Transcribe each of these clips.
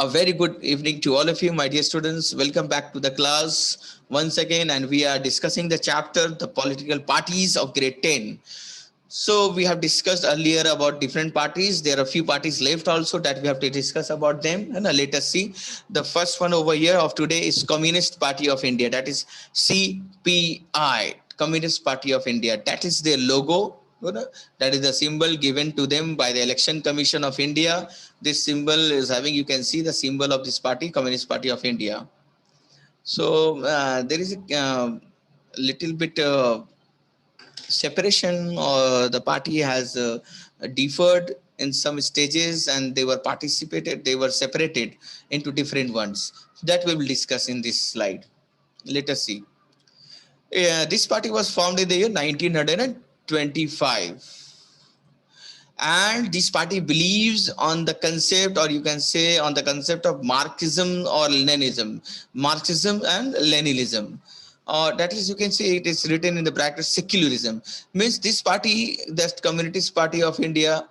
A very good evening to all of you, my dear students. Welcome back to the class once again, and we are discussing the chapter, the political parties of grade 10. So we have discussed earlier about different parties. There are a few parties left also that we have to discuss about them. And let us see. The first one over here of today is Communist Party of India. That is CPI, Communist Party of India. That is their logo. That is the symbol given to them by the Election Commission of India. This symbol is having, you can see the symbol of this party, Communist Party of India. So there is a little bit separation, or the party has differed in some stages, and they were separated into different ones. That we will discuss in this slide. Let us see. This party was formed in the year 1925, and this party believes on the concept, or you can say on the concept of Marxism or Leninism. Marxism and Leninism. That is, you can say it is written in the bracket secularism. Means this party, the Communist Party of India,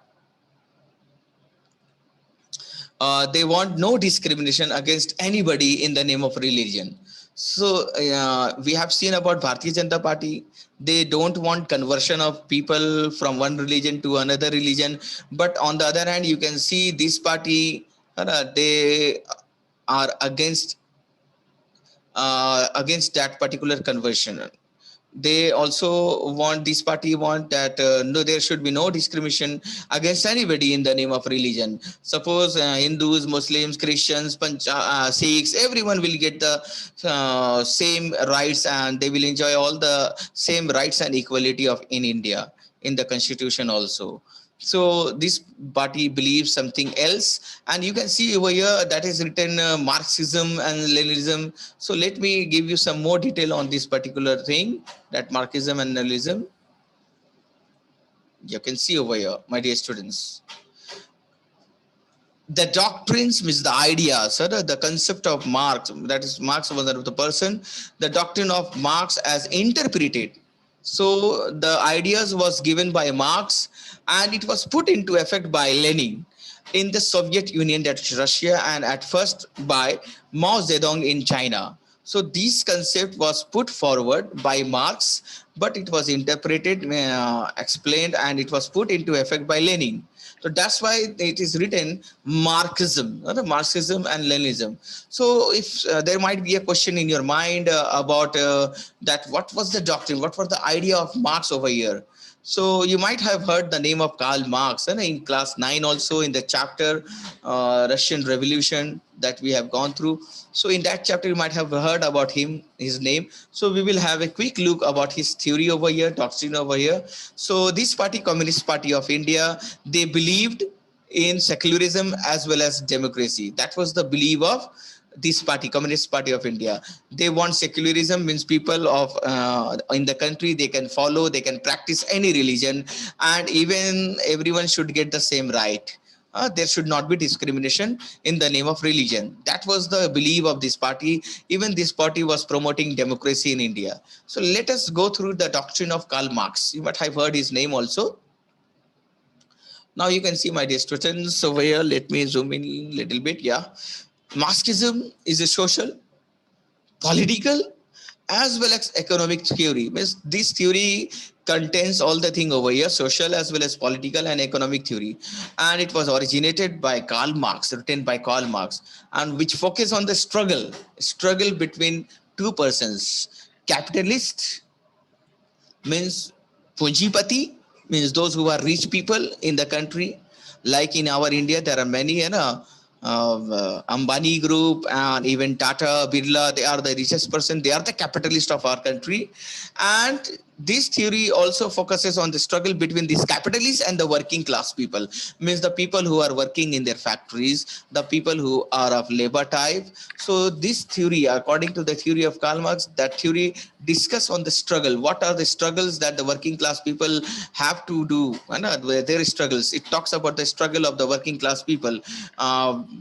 they want no discrimination against anybody in the name of religion. So we have seen about Bharatiya Janata Party. They don't want conversion of people from one religion to another religion. But on the other hand, you can see this party, they are against that particular conversion. They also want, this party want that no, there should be no discrimination against anybody in the name of religion. Suppose Hindus, Muslims, Christians, Sikhs, everyone will get the same rights, and they will enjoy all the same rights and equality of in India, in the constitution also. So this party believes something else, and you can see over here that is written Marxism and Leninism. So let me give you some more detail on this particular thing, that Marxism and Leninism. You can see over here, my dear students. The doctrines means the ideas, the concept of Marx, that is Marx was the person, the doctrine of Marx as interpreted. So the ideas was given by Marx, and it was put into effect by Lenin in the Soviet Union, that is Russia, and at first by Mao Zedong in China. So this concept was put forward by Marx, but it was interpreted, explained, and it was put into effect by Lenin. So that's why it is written Marxism, Marxism and Leninism. So if there might be a question in your mind about that, what was the doctrine, what was the idea of Marx over here? So you might have heard the name of Karl Marx, and in class 9 also, in the chapter Russian Revolution that we have gone through. So in that chapter you might have heard about him, his name. So we will have a quick look about his theory over here, doctrine over here. So this party, Communist Party of India, they believed in secularism as well as democracy. That was the belief of this party, Communist Party of India. They want secularism, means people of in the country, they can follow, they can practice any religion, and even everyone should get the same right. There should not be discrimination in the name of religion. That was the belief of this party. Even this party was promoting democracy in India. So let us go through the doctrine of Karl Marx. You might have heard his name also. Now you can see, my dear students, over here. Let me zoom in a little bit. Yeah. Marxism is a social, political, as well as economic theory. Means this theory contains all the thing over here, social as well as political and economic theory. And it was originated by Karl Marx, written by Karl Marx, and which focus on the struggle between two persons. Capitalist means Punjipati, means those who are rich people in the country. Like in our India, there are many, Ambani Group and even Tata, Birla, they are the richest person. They are the capitalist of our country. And this theory also focuses on the struggle between these capitalists and the working class people. Means the people who are working in their factories, the people who are of labor type. So this theory, according to the theory of Karl Marx, that theory discuss on the struggle. What are the struggles that the working class people have to do? Their struggles. It talks about the struggle of the working class people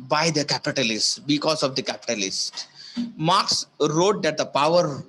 by the capitalists, because of the capitalists. Marx wrote that the power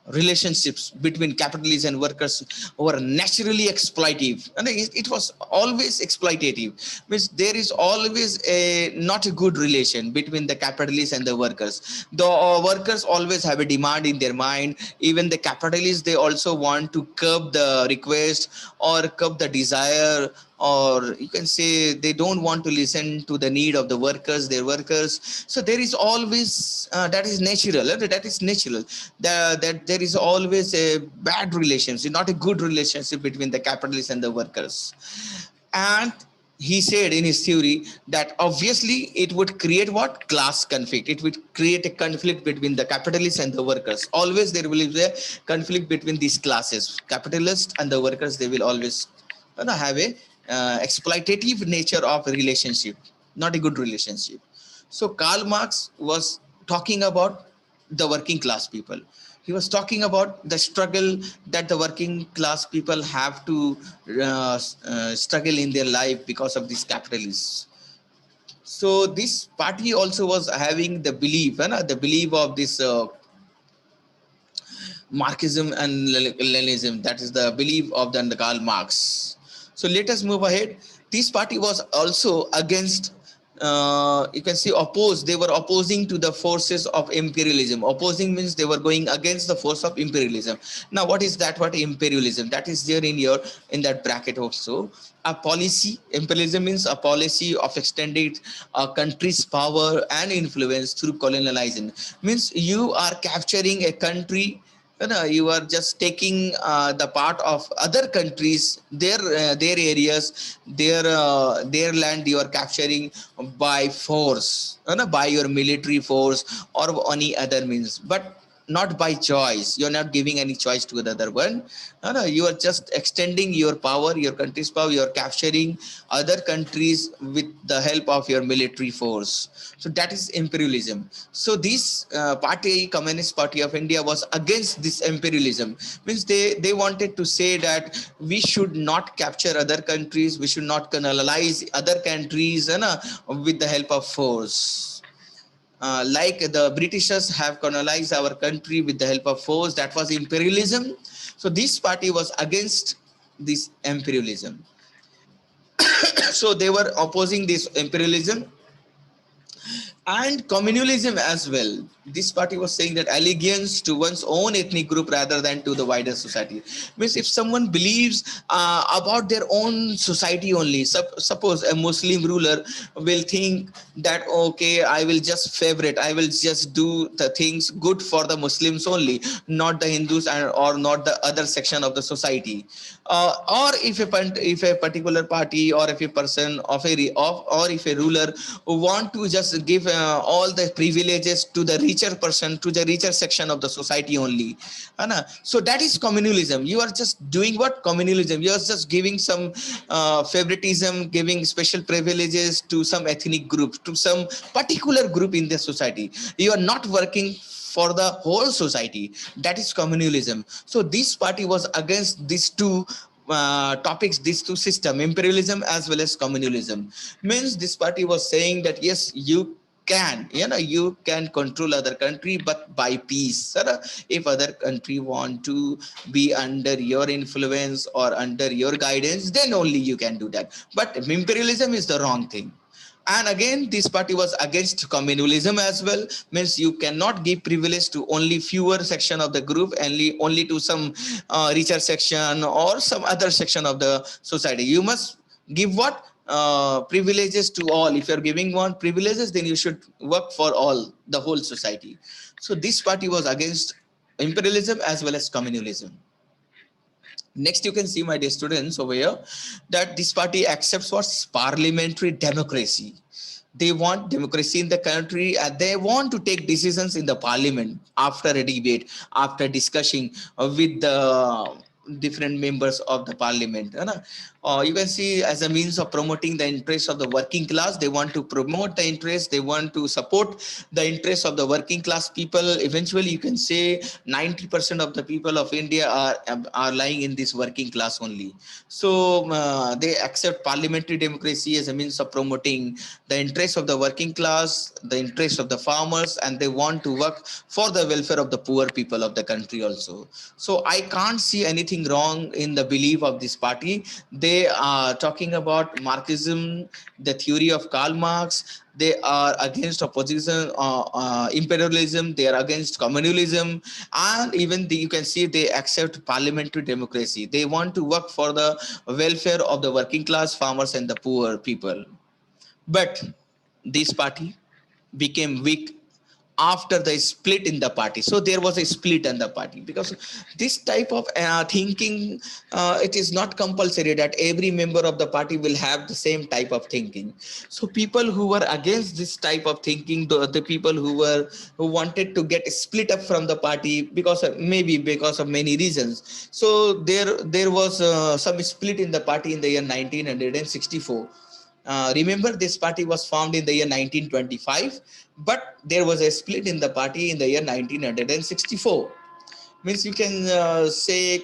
relationships between capitalists and workers were naturally exploitative, and it was always exploitative. Means there is always a not a good relation between the capitalists and the workers. The workers always have a demand in their mind. Even the capitalists, they also want to curb the request or curb the desire, or you can say they don't want to listen to the need of the workers, their workers. So there is always that is natural, that there is always a bad relationship, not a good relationship between the capitalists and the workers. And he said in his theory that obviously it would create what? Class conflict. It would create a conflict between the capitalists and the workers. Always there will be a conflict between these classes, capitalists and the workers. They will always have a exploitative nature of relationship, not a good relationship. So Karl Marx was talking about the working class people. He was talking about the struggle that the working class people have to struggle in their life because of these capitalists. So this party also was having the belief, the belief of this Marxism and Leninism. That is the belief of the Karl Marx. So let us move ahead. This party was also against, you can see, opposed. They were opposing to the forces of imperialism. Opposing means they were going against the force of imperialism. Now, what is that? What imperialism? That is there in that bracket also. A policy. Imperialism means a policy of extending a country's power and influence through colonialism. Means you are capturing a country. You are just taking the part of other countries, their areas, their land. You are capturing by force, by your military force or any other means, but not by choice. You're not giving any choice to the other one. No, you are just extending your power, your country's power. You're capturing other countries with the help of your military force. So that is imperialism. So this party, Communist Party of India, was against this imperialism. Means they wanted to say that we should not capture other countries, we should not colonize other countries, with the help of force. Like the Britishers have colonized our country with the help of force. That was imperialism. So this party was against this imperialism. So they were opposing this imperialism and communalism as well. This party was saying that allegiance to one's own ethnic group rather than to the wider society. Means if someone believes about their own society only, suppose a Muslim ruler will think that, okay, I will just favorite, I will just do the things good for the Muslims only, not the Hindus or not the other section of the society. Or if a particular party or if a person or if a ruler want to just give all the privileges to the richer person, to the richer section of the society only. So that is communalism. You are just doing what? Communalism. You are just giving some favoritism, giving special privileges to some ethnic group, to some particular group in the society. You are not working for the whole society. That is communalism. So this party was against these two topics, these two systems, imperialism as well as communalism. Means this party was saying that yes, you can control other country, but by peace. If other country want to be under your influence or under your guidance, then only you can do that. But imperialism is the wrong thing. And again, this party was against communalism as well. Means you cannot give privilege to only fewer section of the group, only to some richer section or some other section of the society. You must give what? Privileges to all. If you're giving one privileges, then you should work for all, the whole society. So this party was against imperialism as well as communalism. Next, you can see, my dear students, over here, that this party accepts what's parliamentary democracy. They want democracy in the country, and they want to take decisions in the parliament after a debate, after discussing with the different members of the parliament. You can see as a means of promoting the interests of the working class. They want to promote the interest. They want to support the interests of the working class people. Eventually, you can say 90% of the people of India are lying in this working class only. So they accept parliamentary democracy as a means of promoting the interests of the working class, the interests of the farmers, and they want to work for the welfare of the poor people of the country also. So I can't see anything wrong in the belief of this party. They are talking about Marxism, the theory of Karl Marx. They are against opposition, imperialism. They are against communalism, and even you can see they accept parliamentary democracy. They want to work for the welfare of the working class, farmers, and the poor people. But this party became weak after the split in the party. So there was a split in the party, because this type of thinking, it is not compulsory that every member of the party will have the same type of thinking. So people who were against this type of thinking, the people who wanted to get split up from the party, because maybe because of many reasons, so there was some split in the party in the year 1964. Remember, this party was formed in the year 1925, but there was a split in the party in the year 1964. Means you can say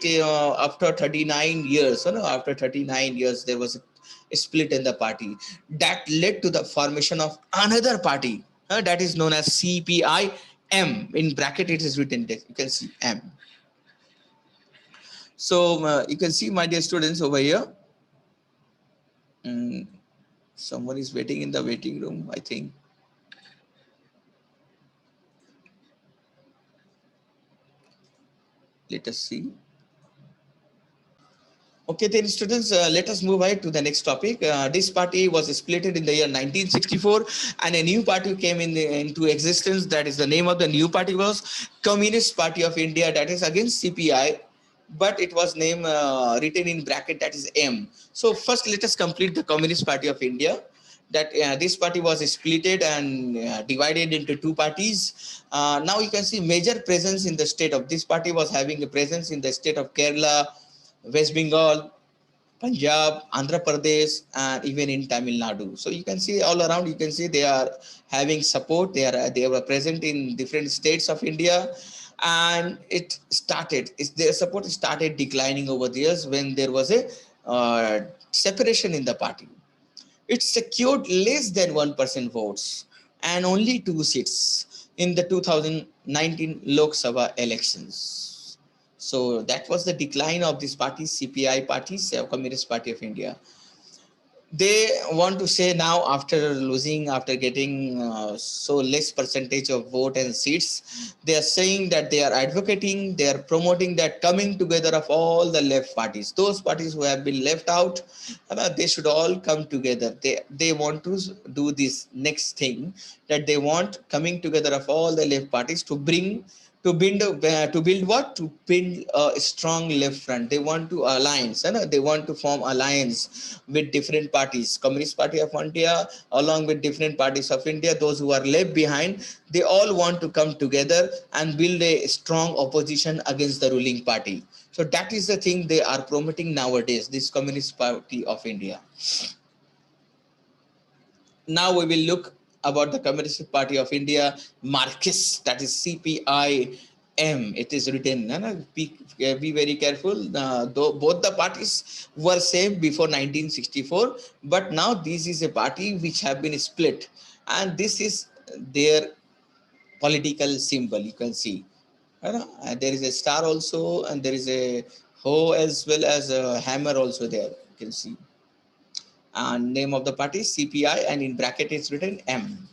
after 39 years, after 39 years, there was a split in the party that led to the formation of another party that is known as CPI-M. In bracket, it is written there. You can see M. So you can see, my dear students, over here. Someone is waiting in the waiting room, I think. Let us see. Okay, then students, let us move ahead to the next topic. This party was split in the year 1964, and a new party came into existence. That is, the name of the new party was Communist Party of India. That is against CPI, but it was name written in bracket, that is M. So first, let us complete the Communist Party of India. That this party was splitted and divided into two parties. Now you can see major presence in the state of this party was having a presence in the state of Kerala, West Bengal, Punjab, Andhra Pradesh, and even in Tamil Nadu. So you can see all around. You can see they are having support. They were present in different states of India, and it started. Their support started declining over the years when there was a separation in the party. It secured less than 1% votes and only 2 seats in the 2019 Lok Sabha elections. So that was the decline of this party, CPI party, Communist Party of India. They want to say now, after losing, after getting so less percentage of vote and seats, they are saying that they are advocating, they are promoting that coming together of all the left parties, those parties who have been left out, they should all come together. They want to do this next thing, that they want coming together of all the left parties to bring to build what, to build a strong left front. They want to alliance, and they want to form alliance with different parties, Communist Party of India along with different parties of India, those who are left behind. They all want to come together and build a strong opposition against the ruling party. So that is the thing they are promoting nowadays, this Communist Party of India. Now we will look about the Communist Party of India, Marxist, that is CPI-M. It is written. Be very careful. Though both the parties were same before 1964, but now this is a party which have been split, and this is their political symbol. You can see. There is a star also, and there is a hoe as well as a hammer also there. You can see. And name of the party CPI, and in bracket it's written M.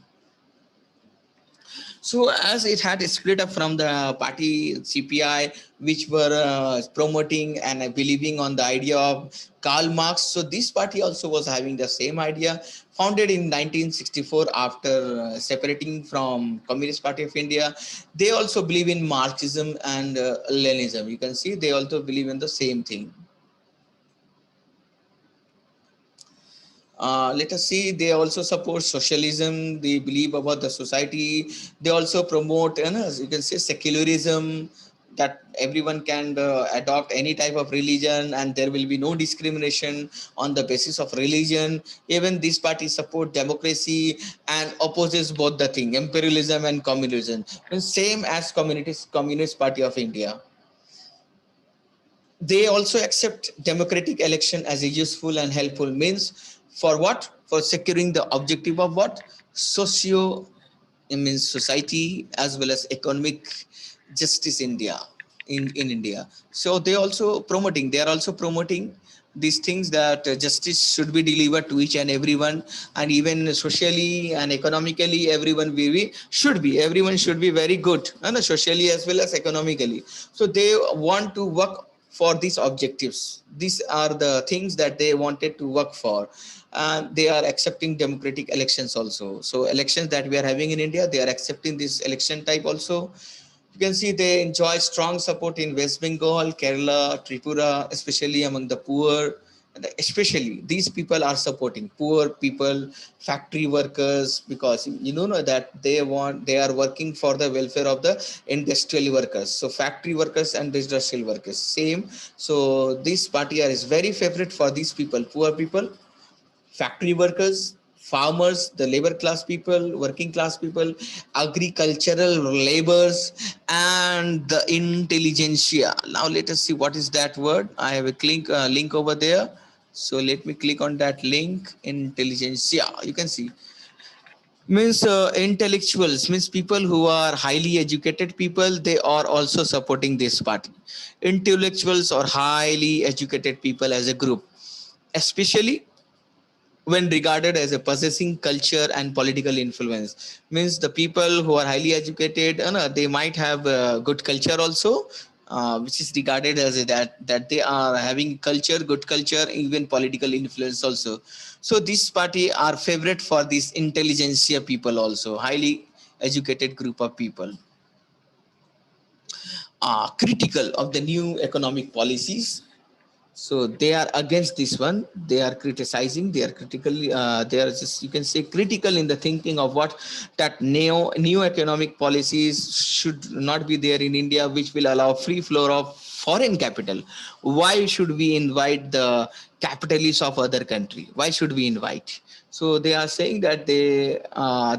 So as it had split up from the party CPI, which were promoting and believing on the idea of Karl Marx, so this party also was having the same idea, founded in 1964 after separating from Communist Party of India. They also believe in Marxism and Leninism. You can see they also believe in the same thing. Let us see, they also support socialism. They believe about the society. They also promote, as you can say, secularism. that everyone can adopt any type of religion and there will be no discrimination on the basis of religion. Even this party support democracy and opposes both the thing, imperialism and communism, and same as Communist Party of India. They also accept democratic election as a useful and helpful means for what? For securing the objective of what? Socio, it means society as well as economic justice India in India. So they are also promoting these things that justice should be delivered to each and everyone, and even socially and economically everyone should be very good, and socially as well as economically. So they want to work for these objectives. These are the things that they wanted to work for, and they are accepting democratic elections also. So elections that we are having in India, they are accepting this election type also. You can see they enjoy strong support in West Bengal, Kerala, Tripura, especially among the poor. And especially these people are supporting poor people, factory workers, because you know that they are working for the welfare of the industrial workers. So factory workers and industrial workers, same. So this party is very favorite for these people, poor people, factory workers, farmers, the labor class people, working class people, agricultural laborers, and the intelligentsia. Now let us see what is that word. I have a link over there. So let me click on that link. Intelligentsia. You can see means intellectuals, means people who are highly educated people, they are also supporting this party. Intellectuals or highly educated people as a group, especially when regarded as a possessing culture and political influence, means the people who are highly educated, they might have good culture also, which is regarded as that they are having culture, good culture, even political influence also. So this party are favorite for this intelligentsia people also, highly educated group of people, critical of the new economic policies. So they are against this one. They are criticizing, they are critically they are just, you can say, critical in the thinking of what, that new economic policies should not be there in India, which will allow free flow of foreign capital. Why should we invite the capitalists of other country? Why should we invite? So they are saying that they are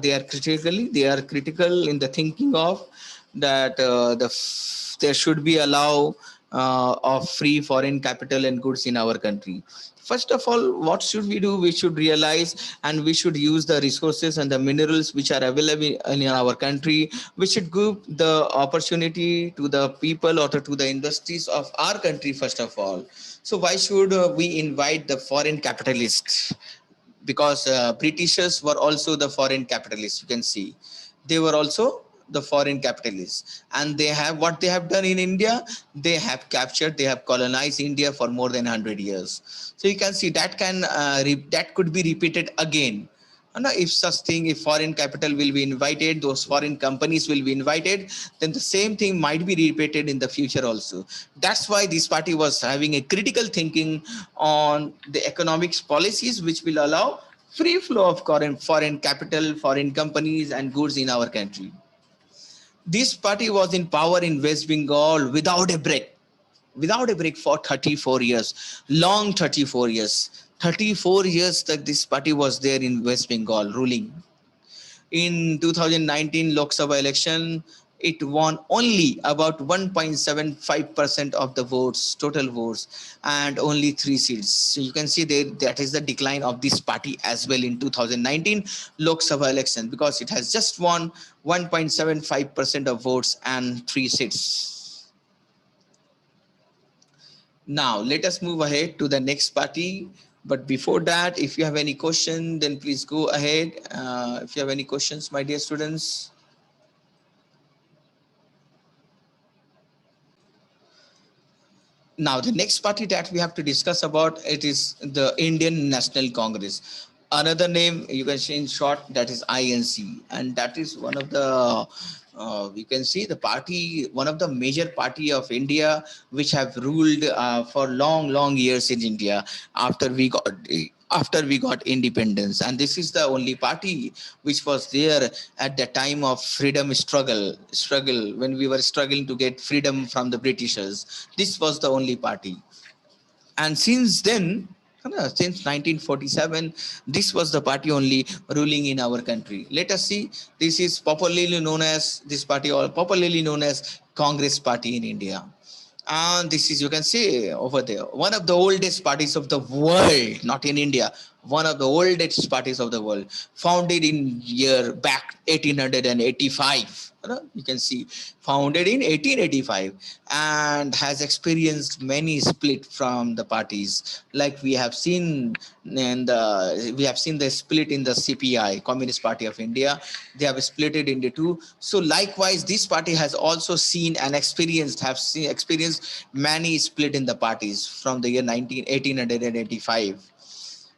critical in the thinking of that there should be allow of free foreign capital and goods in our country. First of all, what should we do? We should realize and we should use the resources and the minerals which are available in our country. We should give the opportunity to the people or to the industries of our country first of all. So why should we invite the foreign capitalists? Because Britishers were also the foreign capitalists. You can see they were also the foreign capitalists, and they have what they have done in India. They have captured, they have colonized India for more than 100 years. So you can see that that could be repeated again. And if such thing, if foreign capital will be invited, those foreign companies will be invited, then the same thing might be repeated in the future also. That's why this party was having a critical thinking on the economics policies which will allow free flow of foreign capital, foreign companies and goods in our country. This party was in power in West Bengal without a break for 34 years, long 34 years. 34 years that this party was there in West Bengal ruling. In 2019 Lok Sabha election, it won only about 1.75% of the votes, total votes, and only 3 seats. So you can see there that is the decline of this party as well in 2019 Lok Sabha election, because it has just won 1.75% of votes and 3 seats. Now let us move ahead to the next party. But before that, if you have any question, then please go ahead. If you have any questions, my dear students. Now the next party that we have to discuss about, it is the Indian National Congress. Another name you can say in short, that is INC, and that is one of the we can see the party, one of the major party of India, which have ruled for long years in India after we got after we got independence. And this is the only party which was there at the time of freedom struggle when we were struggling to get freedom from the Britishers. This was the only party. And since then, since 1947, this was the party only ruling in our country. Let us see. This is popularly known as this party, or popularly known as Congress Party in India. And this is, you can see over there, one of the oldest parties of the world, not in India, one of the oldest parties of the world, founded in year back 1885. You can see, founded in 1885, and has experienced many split from the parties, like we have seen the split in the CPI, Communist Party of India. They have split it into two. So likewise, this party has also seen and experienced many split in the parties from the year 1885.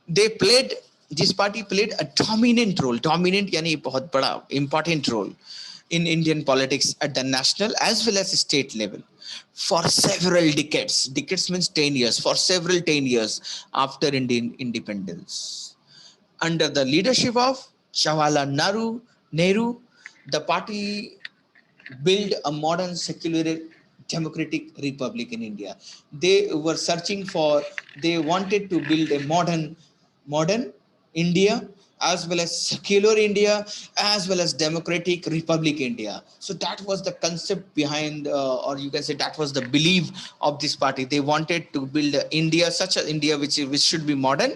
They played This party played a dominant yani bahut bada important role in Indian politics at the national as well as state level for several decades. Decades means 10 years. For several 10 years after Indian independence, under the leadership of Jawaharlal Nehru, the party build a modern secular democratic republic in India. They were searching for, they wanted to build a modern India, as well as secular India, as well as democratic republic India. So that was the concept behind, or you can say that was the belief of this party. They wanted to build a India, such an India which should be modern,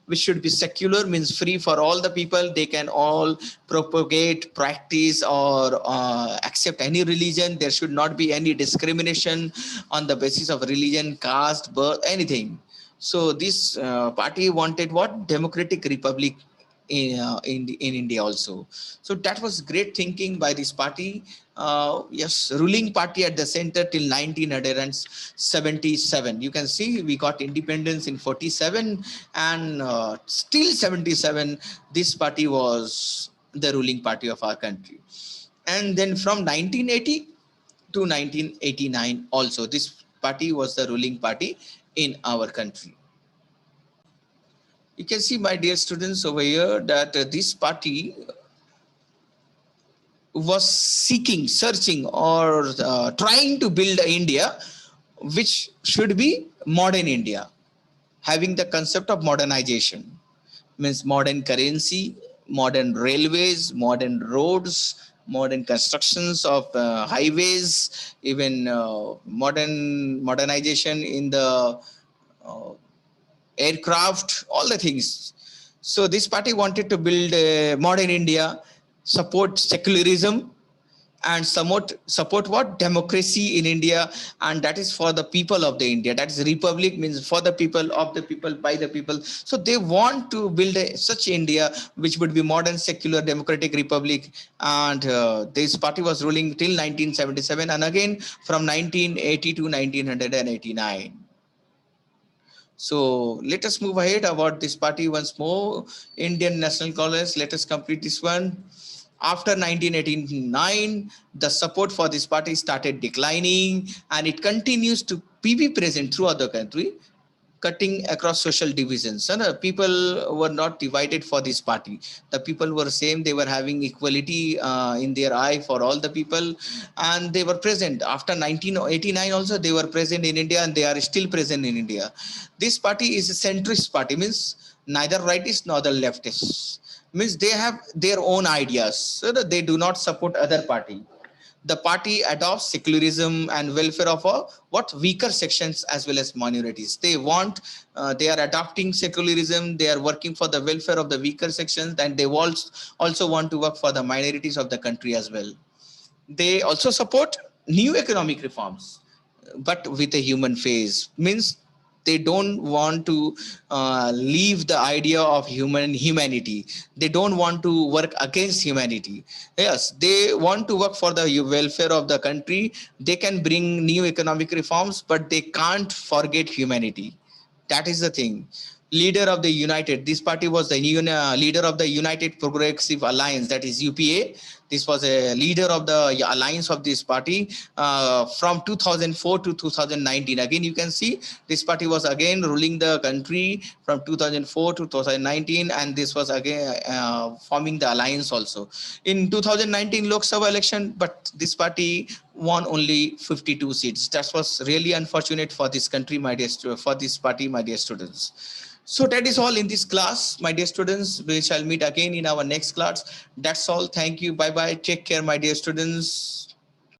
which should be secular, means free for all the people. They can all propagate, practice, or accept any religion. There should not be any discrimination on the basis of religion, caste, birth, anything. So this party wanted what? Democratic republic in India also. So that was great thinking by this party. Yes, ruling party at the center till 1977. You can see we got independence in 47, and still 77, this party was the ruling party of our country. And then from 1980 to 1989 also, this party was the ruling party in our country. You can see, my dear students, over here that this party was searching, or trying to build India which should be modern India, having the concept of modernization, means modern currency, modern railways, modern roads, modern constructions of highways, even modernization in the uh, aircraft, all the things. So this party wanted to build a modern India, support secularism, and support what? Democracy in India. And that is for the people of the India. That is republic, means for the people, of the people, by the people. So they want to build such India which would be modern, secular, democratic republic. And this party was ruling till 1977, and again from 1980 to 1989. So let us move ahead about this party once more. Indian National Congress, let us complete this one. After 1989, the support for this party started declining, and it continues to be present throughout the country, cutting across social divisions. And people were not divided for this party. The people were same. They were having equality in their eye for all the people, and they were present after 1989 also. They were present in India, and they are still present in India. This party is a centrist party, means neither rightist nor the leftist, means they have their own ideas, so that they do not support other party. The party adopts secularism and welfare of what? Weaker sections as well as minorities. They are adopting secularism. They are working for the welfare of the weaker sections, and they also want to work for the minorities of the country as well. They also support new economic reforms, but with a human face, means they don't want to leave the idea of humanity. They don't want to work against humanity. Yes, they want to work for the welfare of the country. They can bring new economic reforms, but they can't forget humanity. That is the thing. leader of the United. This party was the leader of the United Progressive Alliance, that is UPA. This was a leader of the alliance of this party from 2004 to 2019. Again, you can see this party was again ruling the country from 2004 to 2019, and this was again forming the alliance also in 2019 Lok Sabha election. But this party won only 52 seats. That was really unfortunate for this country, my dear, for this party, my dear students. So that is all in this class, my dear students. We shall meet again in our next class. That's all. Thank you. Bye bye. Take care, my dear students.